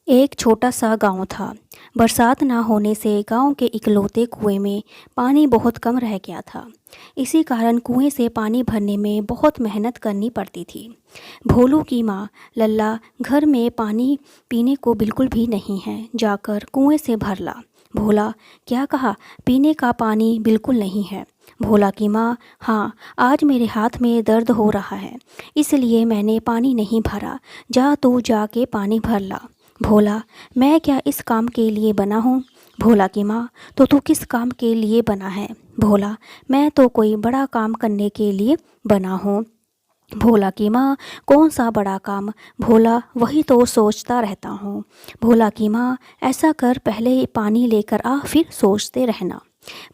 एक छोटा सा गांव था। बरसात ना होने से गांव के इकलौते कुएं में पानी बहुत कम रह गया था। इसी कारण कुएं से पानी भरने में बहुत मेहनत करनी पड़ती थी। भोलू की माँ लल्ला घर में पानी पीने को बिल्कुल भी नहीं है, जाकर कुएं से भर ला। भोला, क्या कहा? पीने का पानी बिल्कुल नहीं है। भोला की माँ, हाँ, आज मेरे हाथ में दर्द हो रहा है, इसलिए मैंने पानी नहीं भरा। जा तू जाके पानी भर ला। भोला, मैं क्या इस काम के लिए बना हूँ? भोला की माँ, तो तू किस काम के लिए बना है? भोला, मैं तो कोई बड़ा काम करने के लिए बना हूँ। भोला की माँ, कौन सा बड़ा काम? भोला, वही तो सोचता रहता हूँ। भोला की माँ, ऐसा कर, पहले पानी लेकर आ, फिर सोचते रहना।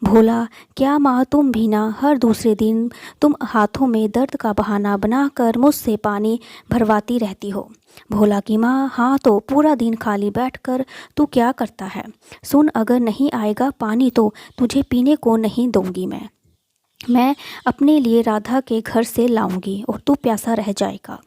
भोला, क्या माँ, तुम भी ना हर दूसरे दिन तुम हाथों में दर्द का बहाना बनाकर मुझसे पानी भरवाती रहती हो? भोला की माँ, हाँ, तो पूरा दिन खाली बैठकर तू क्या करता है? सुन, अगर नहीं आएगा पानी तो तुझे पीने को नहीं दूंगी। मैं अपने लिए राधा के घर से लाऊंगी और तू प्यासा रह जाएगा।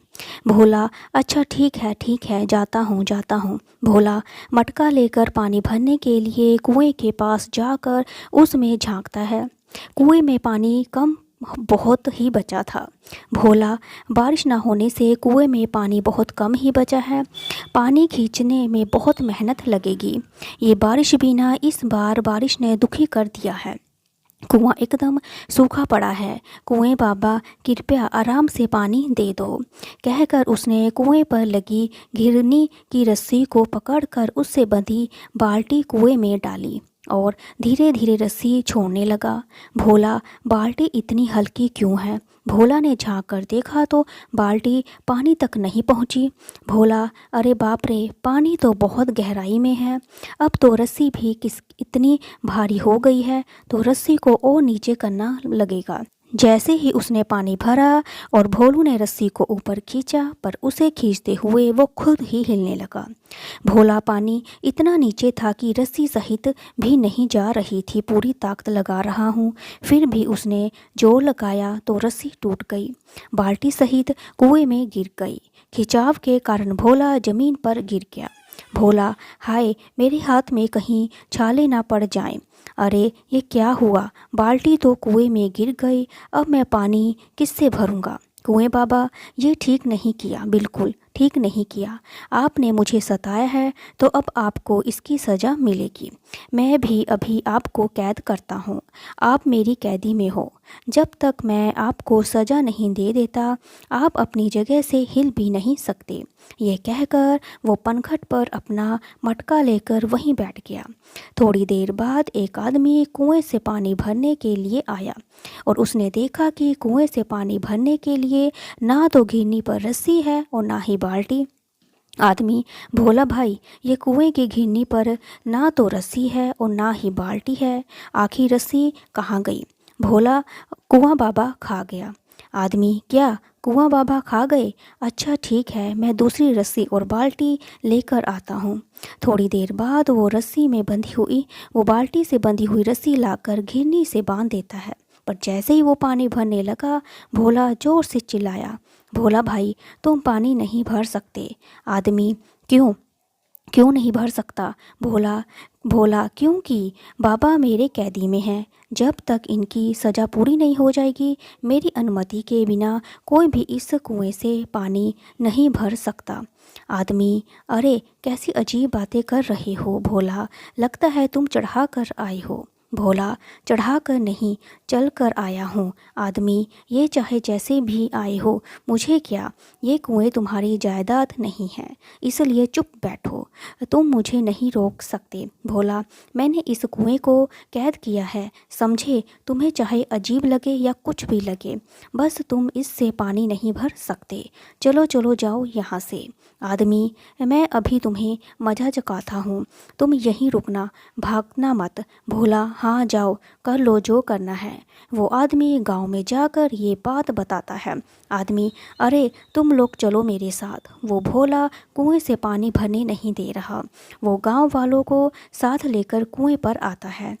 भोला, अच्छा ठीक है, जाता हूँ। भोला मटका लेकर पानी भरने के लिए कुएं के पास जाकर उसमें झांकता है। कुएं में पानी कम बहुत ही बचा था। भोला, बारिश ना होने से कुएं में पानी बहुत कम ही बचा है। पानी खींचने में बहुत मेहनत लगेगी। ये बारिश भी ना, इस बार बारिश ने दुखी कर दिया है। कुआं एकदम सूखा पड़ा है। कुएं बाबा, कृपया आराम से पानी दे दो, कहकर उसने कुएं पर लगी घिरनी की रस्सी को पकड़कर उससे बंधी बाल्टी कुएं में डाली और धीरे धीरे रस्सी छोड़ने लगा। भोला, बाल्टी इतनी हल्की क्यों है? भोला ने झांक कर देखा तो बाल्टी पानी तक नहीं पहुंची। भोला, अरे बाप रे, पानी तो बहुत गहराई में है। अब तो रस्सी भी किस इतनी भारी हो गई है तो रस्सी को और नीचे करना लगेगा। जैसे ही उसने पानी भरा और भोलू ने रस्सी को ऊपर खींचा, पर उसे खींचते हुए वो खुद ही हिलने लगा। भोला, पानी इतना नीचे था कि रस्सी सहित भी नहीं जा रही थी। पूरी ताकत लगा रहा हूँ, फिर भी उसने जोर लगाया तो रस्सी टूट गई। बाल्टी सहित कुएं में गिर गई। खिंचाव के कारण भोला जमीन पर गिर गया। भोला, हाय, मेरे हाथ में कहीं छाले ना पड़ जाएं। अरे, ये क्या हुआ? बाल्टी तो कुएं में गिर गई। अब मैं पानी किससे भरूंगा? कुएं बाबा, ये ठीक नहीं किया, बिल्कुल ठीक नहीं किया। आपने मुझे सताया है तो अब आपको इसकी सज़ा मिलेगी। मैं भी अभी आपको कैद करता हूँ। आप मेरी कैदी में हो। जब तक मैं आपको सज़ा नहीं दे देता, आप अपनी जगह से हिल भी नहीं सकते। ये कहकर वो पनघट पर अपना मटका लेकर वहीं बैठ गया। थोड़ी देर बाद एक आदमी कुएं से पानी भरने के लिए आया और उसने देखा कि कुएं से पानी भरने के लिए ना तो घिरनी पर रस्सी है और ना ही बाल्टी। आदमी, भोला भाई, ये कुएं की घिरनी पर ना तो रस्सी है और ना ही बाल्टी है, आखिर रस्सी कहाँ गई? भोला, कुआं बाबा खा गया। आदमी, क्या कुआं बाबा खा गए? अच्छा ठीक है, मैं दूसरी रस्सी और बाल्टी लेकर आता हूँ। थोड़ी देर बाद वो बाल्टी से बंधी हुई रस्सी लाकर घिरनी से बांध देता है। पर जैसे ही वो पानी भरने लगा, भोला जोर से चिल्लाया, भोला भाई, तुम पानी नहीं भर सकते। आदमी, क्यों क्यों नहीं भर सकता? भोला, क्योंकि बाबा मेरे कैदी में हैं। जब तक इनकी सज़ा पूरी नहीं हो जाएगी, मेरी अनुमति के बिना कोई भी इस कुएं से पानी नहीं भर सकता। आदमी, अरे कैसी अजीब बातें कर रहे हो भोला, लगता है तुम चढ़ा कर आए हो। भोला, चढ़ा कर नहीं, चल कर आया हूँ। आदमी, ये चाहे जैसे भी आए हो, मुझे क्या, ये कुएं तुम्हारी जायदाद नहीं है, इसलिए चुप बैठो, तुम मुझे नहीं रोक सकते। भोला, मैंने इस कुएं को कैद किया है, समझे? तुम्हें चाहे अजीब लगे या कुछ भी लगे, बस तुम इससे पानी नहीं भर सकते। चलो चलो, जाओ यहाँ से। आदमी, मैं अभी तुम्हें मजा चखाता हूँ, तुम यहीं रुकना, भागना मत। भोला, हाँ जाओ, कर लो जो करना है। वो आदमी गांव में जाकर ये बात बताता है। आदमी, अरे तुम लोग चलो मेरे साथ। वो भोला कुएं से पानी भरने नहीं दे रहा। वो गांव वालों को साथ लेकर कुएं पर आता है।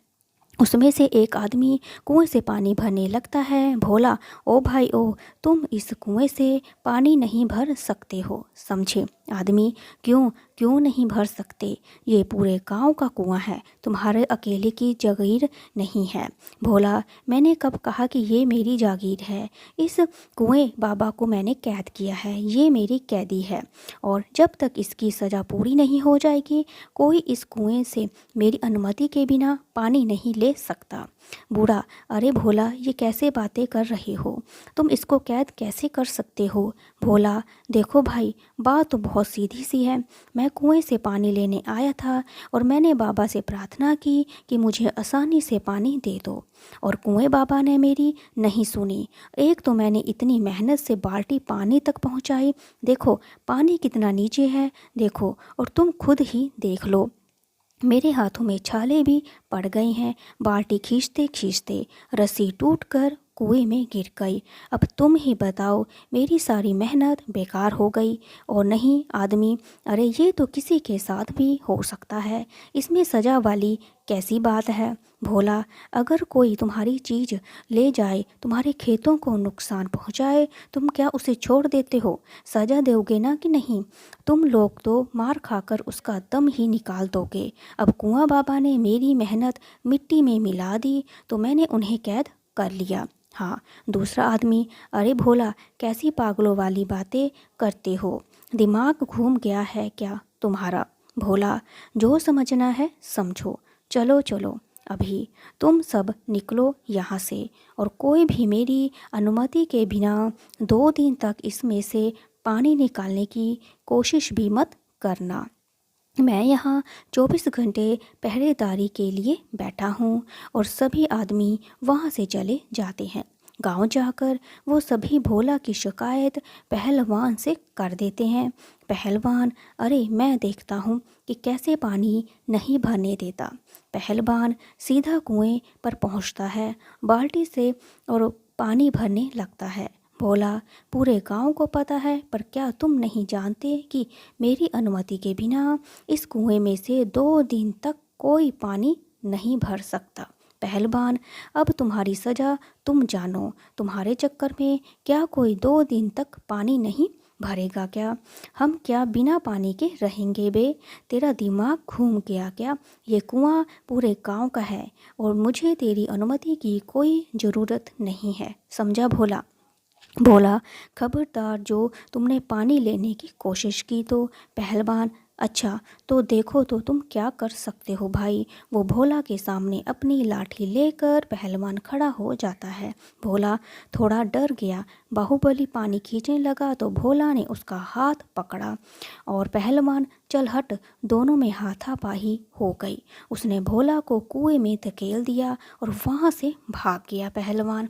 उसमें से एक आदमी कुएं से पानी भरने लगता है। भोला, ओ भाई ओ, तुम इस कुएं से पानी नहीं भर सकते हो, समझे? आदमी, क्यों क्यों नहीं भर सकते? ये पूरे गांव का कुआं है, तुम्हारे अकेले की जागीर नहीं है। भोला, मैंने कब कहा कि ये मेरी जागीर है? इस कुएं बाबा को मैंने कैद किया है, ये मेरी कैदी है, और जब तक इसकी सज़ा पूरी नहीं हो जाएगी कोई इस कुएं से मेरी अनुमति के बिना पानी नहीं ले सकता। बूढ़ा, अरे भोला, ये कैसे बातें कर रहे हो? तुम इसको कैद कैसे कर सकते हो? भोला, देखो भाई, बात तो बहुत सीधी सी है। मैं कुएं से पानी लेने आया था और मैंने बाबा से प्रार्थना की कि मुझे आसानी से पानी दे दो, और कुएं बाबा ने मेरी नहीं सुनी। एक तो मैंने इतनी मेहनत से बाल्टी पानी तक पहुंचाई, देखो पानी कितना नीचे है, देखो, और तुम खुद ही देख लो, मेरे हाथों में छाले भी पड़ गई हैं। बाल्टी खींचते खींचते रस्सी टूटकर कुएं में गिर गई। अब तुम ही बताओ, मेरी सारी मेहनत बेकार हो गई। और नहीं आदमी, अरे ये तो किसी के साथ भी हो सकता है, इसमें सज़ा वाली कैसी बात है? भोला, अगर कोई तुम्हारी चीज़ ले जाए, तुम्हारे खेतों को नुकसान पहुंचाए, तुम क्या उसे छोड़ देते हो? सज़ा दोगे ना कि नहीं? तुम लोग तो मार खाकर उसका दम ही निकाल दोगे। अब कुआं बाबा ने मेरी मेहनत मिट्टी में मिला दी तो मैंने उन्हें कैद कर लिया। हाँ। दूसरा आदमी, अरे भोला, कैसी पागलों वाली बातें करते हो? दिमाग घूम गया है क्या तुम्हारा? भोला, जो समझना है समझो, चलो चलो अभी तुम सब निकलो यहाँ से, और कोई भी मेरी अनुमति के बिना 2 दिन तक इसमें से पानी निकालने की कोशिश भी मत करना। मैं यहाँ 24 घंटे पहरेदारी के लिए बैठा हूँ। और सभी आदमी वहाँ से चले जाते हैं। गांव जाकर वो सभी भोला की शिकायत पहलवान से कर देते हैं। पहलवान, अरे मैं देखता हूँ कि कैसे पानी नहीं भरने देता। पहलवान सीधा कुएं पर पहुँचता है, बाल्टी से और पानी भरने लगता है। भोला, पूरे गांव को पता है, पर क्या तुम नहीं जानते कि मेरी अनुमति के बिना इस कुएं में से 2 दिन तक कोई पानी नहीं भर सकता। पहलवान, अब तुम्हारी सज़ा तुम जानो। तुम्हारे चक्कर में क्या कोई 2 दिन तक पानी नहीं भरेगा क्या? हम क्या बिना पानी के रहेंगे बे? तेरा दिमाग घूम गया क्या? ये कुआं पूरे गांव का है और मुझे तेरी अनुमति की कोई ज़रूरत नहीं है, समझा भोला? भोला, खबरदार जो तुमने पानी लेने की कोशिश की तो। पहलवान, अच्छा तो देखो तो तुम क्या कर सकते हो भाई। वो भोला के सामने अपनी लाठी लेकर पहलवान खड़ा हो जाता है। भोला थोड़ा डर गया। बाहुबली पानी खींचने लगा तो भोला ने उसका हाथ पकड़ा और पहलवान, चल हट, दोनों में हाथापाई हो गई। उसने भोला को कुएं में धकेल दिया और वहाँ से भाग गया पहलवान।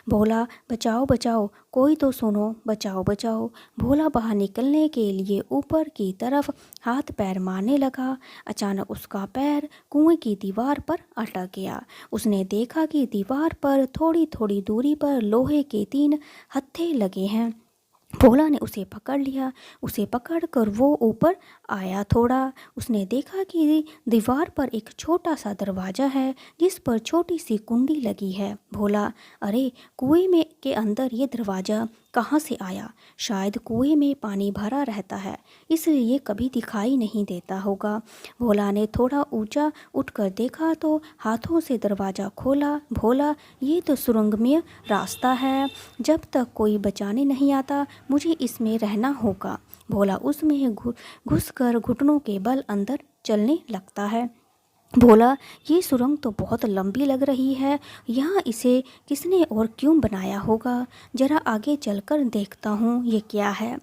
भोला, बचाओ बचाओ, कोई तो सुनो, बचाओ बचाओ। भोला बाहर निकलने के लिए ऊपर की तरफ हाथ पैर मारने लगा। अचानक उसका पैर कुएं की दीवार पर अटक गया। उसने देखा कि दीवार पर थोड़ी थोड़ी दूरी पर लोहे के 3 हत्थे लगे हैं। भोला ने उसे पकड़ लिया। उसे पकड़कर वो ऊपर आया थोड़ा। उसने देखा कि दीवार पर एक छोटा सा दरवाज़ा है जिस पर छोटी सी कुंडी लगी है। भोला, अरे कुएं में के अंदर ये दरवाज़ा कहाँ से आया? शायद कुएं में पानी भरा रहता है, इसलिए ये कभी दिखाई नहीं देता होगा। भोला ने थोड़ा ऊंचा उठकर देखा तो हाथों से दरवाज़ा खोला। भोला, ये तो सुरंगमय रास्ता है, जब तक कोई बचाने नहीं आता मुझे इसमें रहना होगा। भोला उसमें घुसकर घुटनों के बल अंदर चलने लगता है। भोला, ये सुरंग तो बहुत लंबी लग रही है, यहाँ इसे किसने और क्यों बनाया होगा? जरा आगे चलकर देखता हूँ ये क्या है।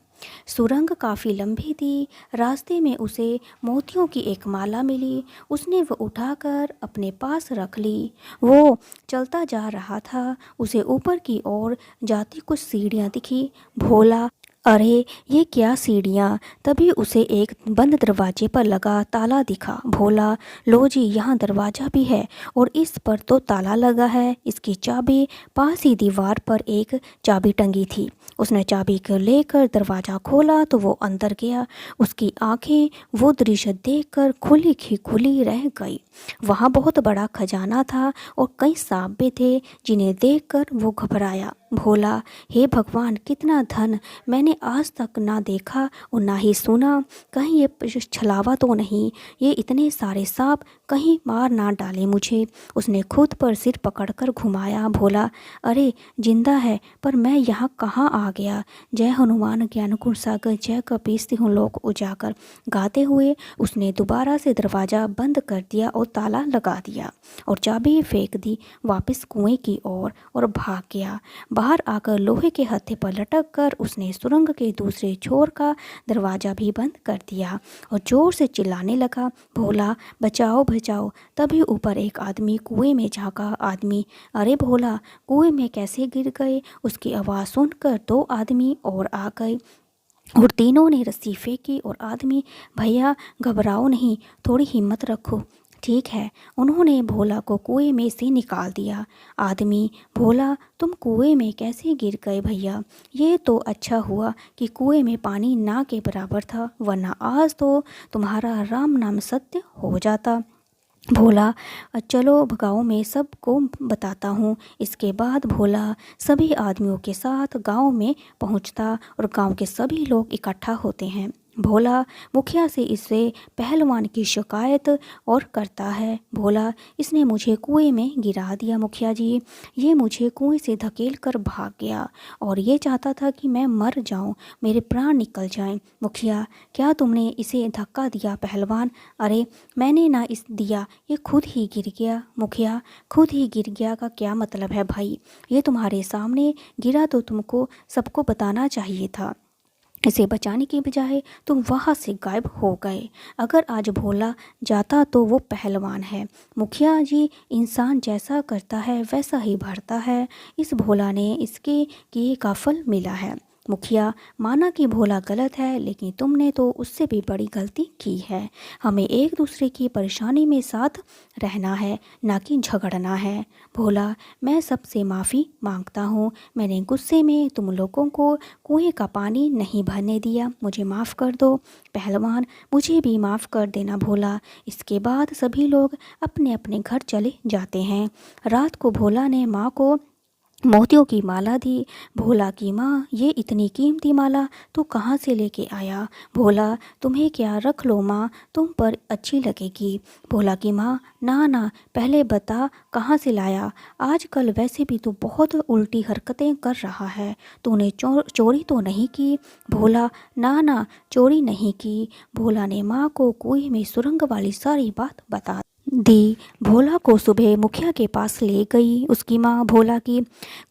सुरंग काफ़ी लंबी थी। रास्ते में उसे मोतियों की एक माला मिली। उसने वो उठाकर अपने पास रख ली। वो चलता जा रहा था। उसे ऊपर की ओर जाती कुछ सीढ़ियाँ दिखी। भोला, अरे ये क्या सीढ़ियाँ? तभी उसे एक बंद दरवाजे पर लगा ताला दिखा। भोला, लो जी, यहाँ दरवाज़ा भी है और इस पर तो ताला लगा है। इसकी चाबी पास ही दीवार पर एक चाबी टंगी थी। उसने चाबी को लेकर दरवाज़ा खोला तो वो अंदर गया। उसकी आंखें वो दृश्य देखकर खुली की खुली रह गई। वहाँ बहुत बड़ा खजाना था और कई सांप भी थे जिन्हें देखकर वो घबराया। भोला, हे भगवान, कितना धन मैंने आज तक ना देखा और ना ही सुना। कहीं ये छलावा तो नहीं, ये इतने सारे सांप कहीं मार ना डाले मुझे। उसने खुद पर सिर पकड़कर घुमाया। भोला, अरे जिंदा है, पर मैं यहाँ कहाँ आ गया। जय हनुमान ज्ञान गुण सागर, जय कपीस तिहुँ लोक उजागर गाते हुए उसने दोबारा से दरवाज़ा बंद कर दिया और ताला लगा दिया और चाबी फेंक दी वापस कुएं की ओर और भाग गया। बाहर आकर लोहे के हत्थे पर लटक कर उसने सुरंग के दूसरे छोर का दरवाज़ा भी बंद कर दिया और जोर से चिल्लाने लगा, भोला बचाओ बचाओ। तभी ऊपर एक आदमी कुएं में झांका। आदमी, अरे भोला, कुएं में कैसे गिर गए? उसकी आवाज़ सुनकर दो आदमी और आ गए और तीनों ने रस्सी फेंकी और आदमी, भैया घबराओ नहीं, थोड़ी हिम्मत रखो, ठीक है। उन्होंने भोला को कुएं में से निकाल दिया। आदमी, भोला तुम कुएं में कैसे गिर गए भैया? ये तो अच्छा हुआ कि कुएं में पानी ना के बराबर था, वरना आज तो तुम्हारा राम नाम सत्य हो जाता। भोला, चलो गाँव में सबको बताता हूँ। इसके बाद भोला सभी आदमियों के साथ गांव में पहुँचता और गांव के सभी लोग इकट्ठा होते हैं। भोला मुखिया से इससे पहलवान की शिकायत और करता है। भोला, इसने मुझे कुएं में गिरा दिया मुखिया जी, ये मुझे कुएं से धकेल कर भाग गया और ये चाहता था कि मैं मर जाऊं, मेरे प्राण निकल जाएं। मुखिया, क्या तुमने इसे धक्का दिया पहलवान? अरे मैंने ना इस दिया, ये खुद ही गिर गया। मुखिया, खुद ही गिर गया का क्या मतलब है भाई? ये तुम्हारे सामने गिरा तो तुमको सबको बताना चाहिए था। इसे बचाने के बजाय तुम वहाँ से गायब हो गए। अगर आज भोला जाता तो वो पहलवान है। मुखिया जी, इंसान जैसा करता है वैसा ही भरता है। इस भोला ने इसके किए का फल मिला है। मुखिया, माना कि भोला गलत है, लेकिन तुमने तो उससे भी बड़ी गलती की है। हमें एक दूसरे की परेशानी में साथ रहना है, ना कि झगड़ना है। भोला, मैं सबसे माफ़ी मांगता हूँ। मैंने गुस्से में तुम लोगों को कुएं का पानी नहीं भरने दिया, मुझे माफ़ कर दो। पहलवान, मुझे भी माफ़ कर देना भोला। इसके बाद सभी लोग अपने अपने घर चले जाते हैं। रात को भोला ने माँ को मोतियों की माला दी। भोला की माँ, ये इतनी कीमती माला तू कहाँ से लेके आया? भोला, तुम्हें क्या, रख लो माँ, तुम पर अच्छी लगेगी। भोला की माँ, ना ना, पहले बता कहाँ से लाया? आजकल वैसे भी तू बहुत उल्टी हरकतें कर रहा है, तूने चोरी तो नहीं की? भोला, ना ना, चोरी नहीं की। भोला ने माँ को कुएं में सुरंग वाली सारी बात बता दी। भोला को सुबह मुखिया के पास ले गई उसकी माँ भोला की।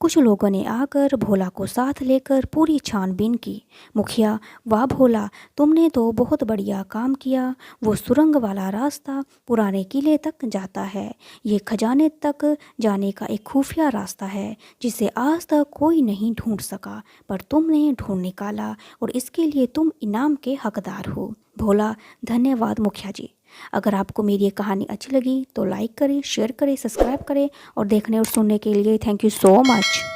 कुछ लोगों ने आकर भोला को साथ लेकर पूरी छानबीन की। मुखिया, वाह भोला, तुमने तो बहुत बढ़िया काम किया। वो सुरंग वाला रास्ता पुराने किले तक जाता है। ये खजाने तक जाने का एक खुफिया रास्ता है जिसे आज तक कोई नहीं ढूंढ सका, पर तुमने ढूंढ निकाला और इसके लिए तुम इनाम के हकदार हो। भोला, धन्यवाद मुखिया जी। अगर आपको मेरी ये कहानी अच्छी लगी तो लाइक करें, शेयर करें, सब्सक्राइब करें और देखने और सुनने के लिए थैंक यू सो मच।